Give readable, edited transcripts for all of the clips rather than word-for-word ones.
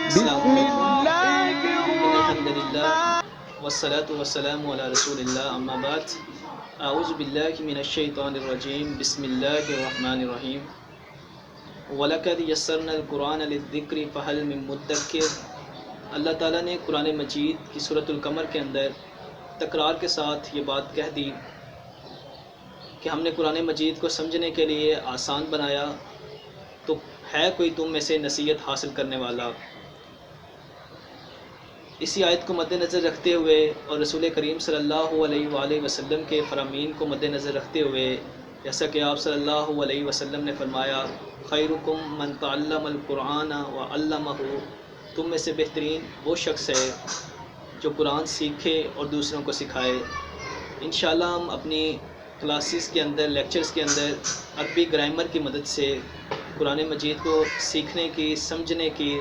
السلام علیکم ان الحمد للہ والصلاة والسلام علی رسول اللہ اما بعد اعوذ باللہ من الشیطان الرجیم بسم اللہ الرحمن الرحیم وَلَقَدْ يَسَّرْنَا الْقُرْآنَ لِلذِّكْرِ فَهَلْ مِن مُدَّكِّرٍ۔ اللہ تعالیٰ نے قرآن مجید کی سورۃ القمر کے اندر تکرار کے ساتھ یہ بات کہہ دی کہ ہم نے قرآن مجید کو سمجھنے کے لیے آسان بنایا، تو ہے کوئی تم میں سے نصیحت حاصل کرنے والا؟ اسی آیت کو مد نظر رکھتے ہوئے اور رسول کریم صلی اللہ علیہ وآلہ وسلم کے فرامین کو مد نظر رکھتے ہوئے، جیسا کہ آپ صلی اللہ علیہ وسلم نے فرمایا خیرکم من تعلم القرآن وعلمہ، تم میں سے بہترین وہ شخص ہے جو قرآن سیکھے اور دوسروں کو سکھائے۔ انشاءاللہ ہم اپنی کلاسز کے اندر، لیکچرز کے اندر عربی گرامر کی مدد سے قرآن مجید کو سیکھنے کی، سمجھنے کی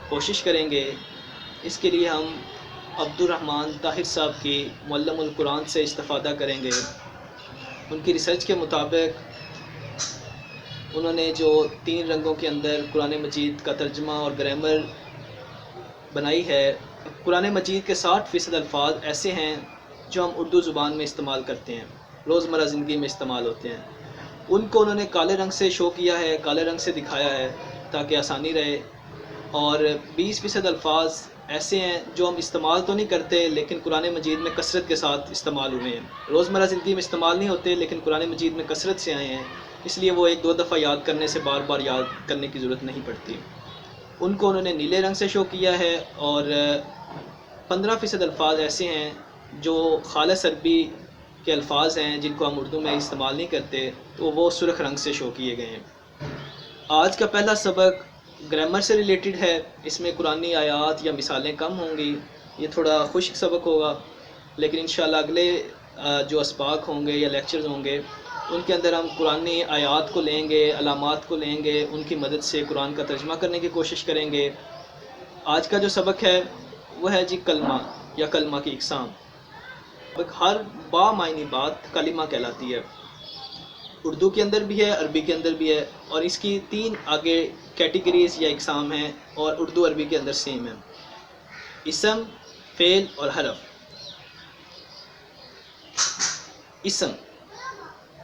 کوشش کریں گے۔ اس کے لیے ہم عبد الرحمن طاہر صاحب کی معلم القرآن سے استفادہ کریں گے۔ ان کی ریسرچ کے مطابق انہوں نے جو 3 رنگوں کے اندر قرآن مجید کا ترجمہ اور گرامر بنائی ہے، قرآن مجید کے 60% الفاظ ایسے ہیں جو ہم اردو زبان میں استعمال کرتے ہیں، روزمرہ زندگی میں استعمال ہوتے ہیں۔ ان کو انہوں نے کالے رنگ سے شو کیا ہے، کالے رنگ سے دکھایا ہے تاکہ آسانی رہے، اور 20% الفاظ ایسے ہیں جو ہم استعمال تو نہیں کرتے لیکن قرآن مجید میں کثرت کے ساتھ استعمال ہوئے ہیں، روزمرہ زندگی میں استعمال نہیں ہوتے لیکن قرآن مجید میں کثرت سے آئے ہیں، اس لیے وہ 1-2 دفعہ یاد کرنے سے بار بار یاد کرنے کی ضرورت نہیں پڑتی۔ ان کو انہوں نے نیلے رنگ سے شو کیا ہے، اور 15% الفاظ ایسے ہیں جو خالص عربی کے الفاظ ہیں جن کو ہم اردو میں استعمال نہیں کرتے، تو وہ سرخ رنگ سے شو کیے گئے ہیں۔ آج کا پہلا سبق گرامر سے ریلیٹڈ ہے، اس میں قرآنی آیات یا مثالیں کم ہوں گی، یہ تھوڑا خشک سبق ہوگا، لیکن انشاءاللہ اگلے جو اسباق ہوں گے یا لیکچرز ہوں گے ان کے اندر ہم قرآنی آیات کو لیں گے، علامات کو لیں گے، ان کی مدد سے قرآن کا ترجمہ کرنے کی کوشش کریں گے۔ آج کا جو سبق ہے وہ ہے جی کلمہ یا کلمہ کی اقسام۔ ہر با معنی بات کلمہ کہلاتی ہے، اردو کے اندر بھی ہے، عربی کے اندر بھی ہے، اور اس کی 3 آگے کیٹیگریز یا اقسام ہیں، اور اردو عربی کے اندر سیم ہے: اسم، فعل اور حرف۔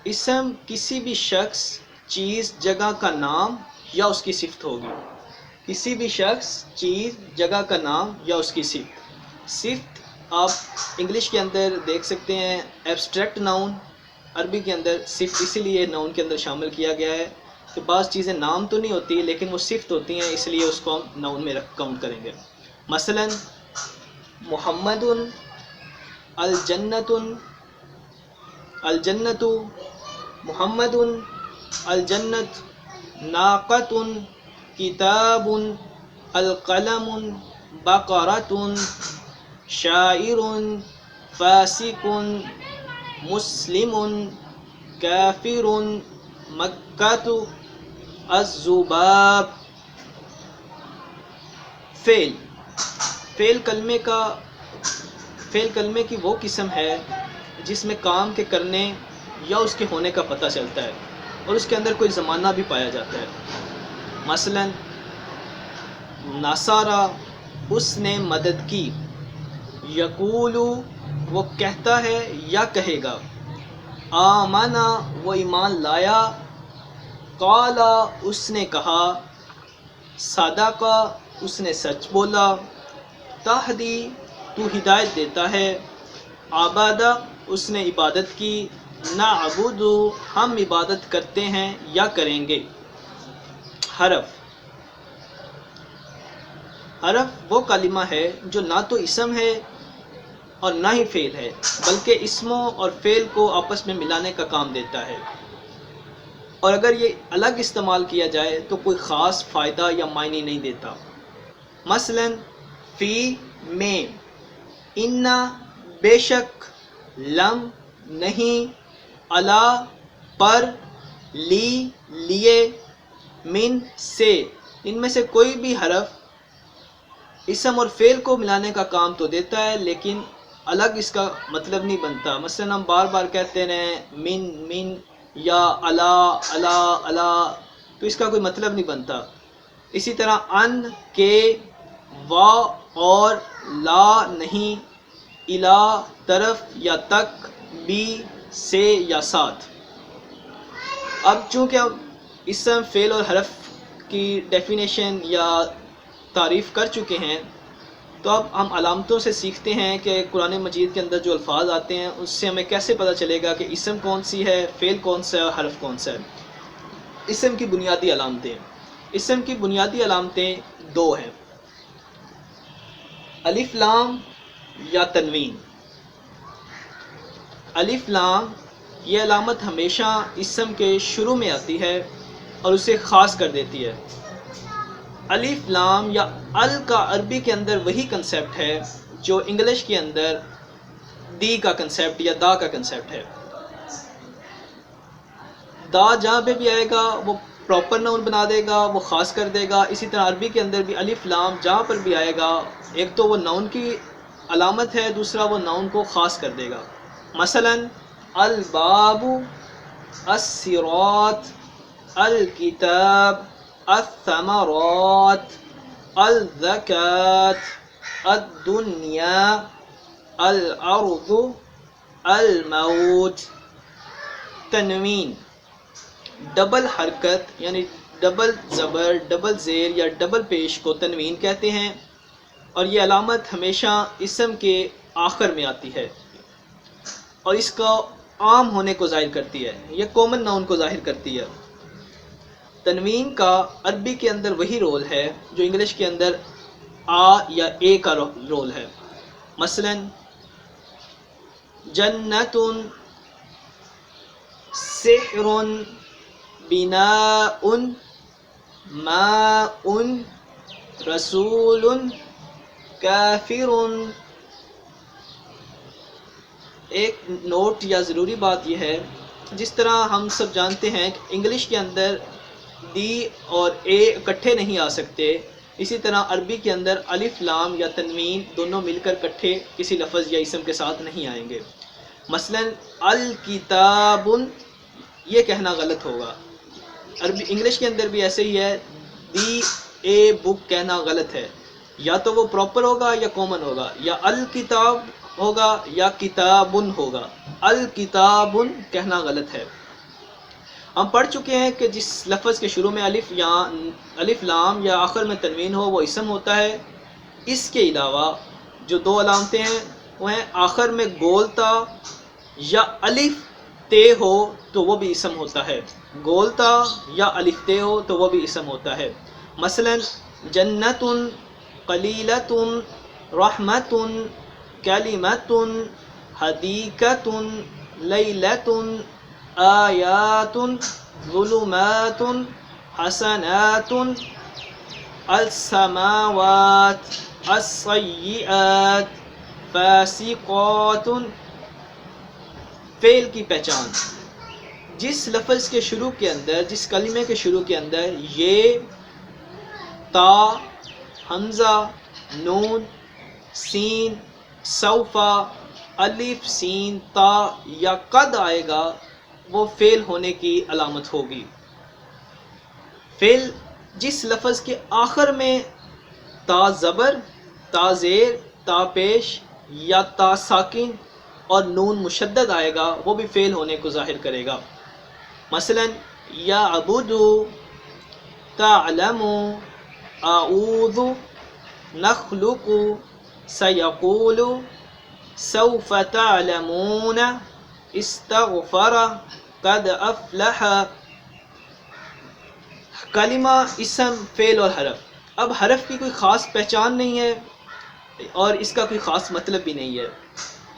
اسم کسی بھی شخص، چیز، جگہ کا نام یا اس کی صفت ہوگی۔ کسی بھی شخص، چیز، جگہ کا نام یا اس کی صفت۔ صفت آپ انگلش کے اندر دیکھ سکتے ہیں ایبسٹریکٹ ناؤن، عربی کے اندر صفت اسی لیے ناؤن کے اندر شامل کیا گیا ہے کہ بعض چیزیں نام تو نہیں ہوتی لیکن وہ صفت ہوتی ہیں، اس لیے اس کو ہم ناؤن میں کاؤنٹ کریں گے۔ مثلا محمد الجنت، الجنت محمد الجنت، ناقۃ کتاب القلم بقرۃ شاعر فاسق مسلم کافر مکۃ الذباب۔ فعل کلمے کی وہ قسم ہے جس میں کام کے کرنے یا اس کے ہونے کا پتہ چلتا ہے اور اس کے اندر کوئی زمانہ بھی پایا جاتا ہے۔ مثلا نصارہ، اس نے مدد کی، یقول وہ کہتا ہے یا کہے گا، آمنا وہ ایمان لایا، قال اس نے کہا، صدق اس نے سچ بولا، تہدی تو ہدایت دیتا ہے، عبد اس نے عبادت کی، نعبد ہم عبادت کرتے ہیں یا کریں گے۔ حرف وہ کلمہ ہے جو نہ تو اسم ہے اور نہ ہی فعل ہے، بلکہ اسموں اور فعل کو آپس میں ملانے کا کام دیتا ہے، اور اگر یہ الگ استعمال کیا جائے تو کوئی خاص فائدہ یا معنی نہیں دیتا۔ مثلا فی میں، ان بے شک، لم نہیں، علی پر، لی لیے، من سے، ان میں سے کوئی بھی حرف اسم اور فعل کو ملانے کا کام تو دیتا ہے لیکن الگ اس کا مطلب نہیں بنتا۔ مثلا ہم بار بار کہتے رہیں من یا علا تو اس کا کوئی مطلب نہیں بنتا۔ اسی طرح ان کے، وا اور لا نہیں، الا طرف یا تک، بی سے یا ساتھ۔ اب چونکہ اب اسم فعل اور حرف کی ڈیفینیشن یا تعریف کر چکے ہیں، تو اب ہم علامتوں سے سیکھتے ہیں کہ قرآن مجید کے اندر جو الفاظ آتے ہیں اس سے ہمیں کیسے پتہ چلے گا کہ اسم کون سی ہے، فعل کون سا ہے اور حرف کون سا ہے۔ اسم کی بنیادی علامتیں، اسم کی بنیادی علامتیں دو ہیں، الف لام یا تنوین۔ الف لام یہ علامت ہمیشہ اسم کے شروع میں آتی ہے اور اسے خاص کر دیتی ہے۔ الف لام یا ال کا عربی کے اندر وہی کنسیپٹ ہے جو انگلش کے اندر دی کا کنسیپٹ یا دا کا کنسیپٹ ہے۔ دا جہاں پہ بھی آئے گا وہ پراپر ناؤن بنا دے گا، وہ خاص کر دے گا۔ اسی طرح عربی کے اندر بھی الف لام جہاں پر بھی آئے گا، ایک تو وہ ناؤن کی علامت ہے، دوسرا وہ ناؤن کو خاص کر دے گا۔ مثلا الباب، الصراط، الکتاب، الثمرات، الزکاة، الدنیا، الارض، الموت۔ تنوین ڈبل حرکت یعنی ڈبل زبر، ڈبل زیر یا ڈبل پیش کو تنوین کہتے ہیں، اور یہ علامت ہمیشہ اسم کے آخر میں آتی ہے اور اس کا عام ہونے کو ظاہر کرتی ہے، یہ کامن ناؤن کو ظاہر کرتی ہے۔ تنوین کا عربی کے اندر وہی رول ہے جو انگلش کے اندر آ یا اے کا رول ہے۔ مثلا جنت، سحر، بناء، ماء، رسول، کافر۔ ایک نوٹ یا ضروری بات یہ ہے، جس طرح ہم سب جانتے ہیں کہ انگلش کے اندر دی اور اے اکٹھے نہیں آ سکتے، اسی طرح عربی کے اندر الف لام یا تنوین دونوں مل کر اکٹھے کسی لفظ یا اسم کے ساتھ نہیں آئیں گے۔ مثلا الکتاب یہ کہنا غلط ہوگا، عربی انگلش کے اندر بھی ایسے ہی ہے، دی اے بک کہنا غلط ہے، یا تو وہ پراپر ہوگا یا کامن ہوگا، یا الکتاب ہوگا یا کتابن ہوگا، الکتابن کہنا غلط ہے۔ ہم پڑھ چکے ہیں کہ جس لفظ کے شروع میں الف لام یا آخر میں تنوین ہو وہ اسم ہوتا ہے۔ اس کے علاوہ جو دو علامتیں ہیں وہ ہیں آخر میں گولتا یا الف تے ہو تو وہ بھی اسم ہوتا ہے، گولتا یا الف تے ہو تو وہ بھی اسم ہوتا ہے۔ مثلا جنت، قلیلۃ، رحمت، کلمۃ، حدیقۃ، لیلۃ، آیات، ظلمات، حسنات، السماوات، السیئات، فاسقات۔ فعل کی پہچان، جس لفظ کے شروع کے اندر، جس کلمے کے شروع کے اندر یہ، تا، حمزہ، نون، سین، سوفا، الف، سین، تا یا قد آئے گا وہ فعل ہونے کی علامت ہوگی۔ فعل جس لفظ کے آخر میں تا زبر، تا زیر، تا پیش یا تا ساکن اور نون مشدد آئے گا وہ بھی فعل ہونے کو ظاہر کرے گا۔ مثلا یعبد، تعلم، اعوذ، نخلق، سیقول، سوف تعلمون، استغفر، قد افلح۔ کلمہ، اسم، فعل اور حرف۔ اب حرف کی کوئی خاص پہچان نہیں ہے اور اس کا کوئی خاص مطلب بھی نہیں ہے،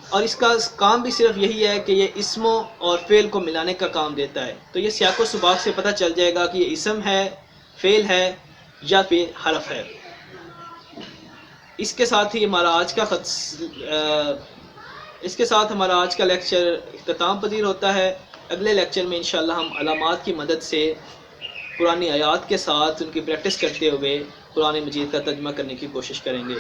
اور اس کا کام بھی صرف یہی ہے کہ یہ اسموں اور فعل کو ملانے کا کام دیتا ہے۔ تو یہ سیاق و سباق سے پتہ چل جائے گا کہ یہ اسم ہے، فعل ہے یا پھر حرف ہے۔ اس کے ساتھ ہی ہمارا آج کا لیکچر اختتام پذیر ہوتا ہے۔ اگلے لیکچر میں انشاءاللہ ہم علامات کی مدد سے قرآنی آیات کے ساتھ ان کی پریکٹس کرتے ہوئے قرآن مجید کا ترجمہ کرنے کی کوشش کریں گے۔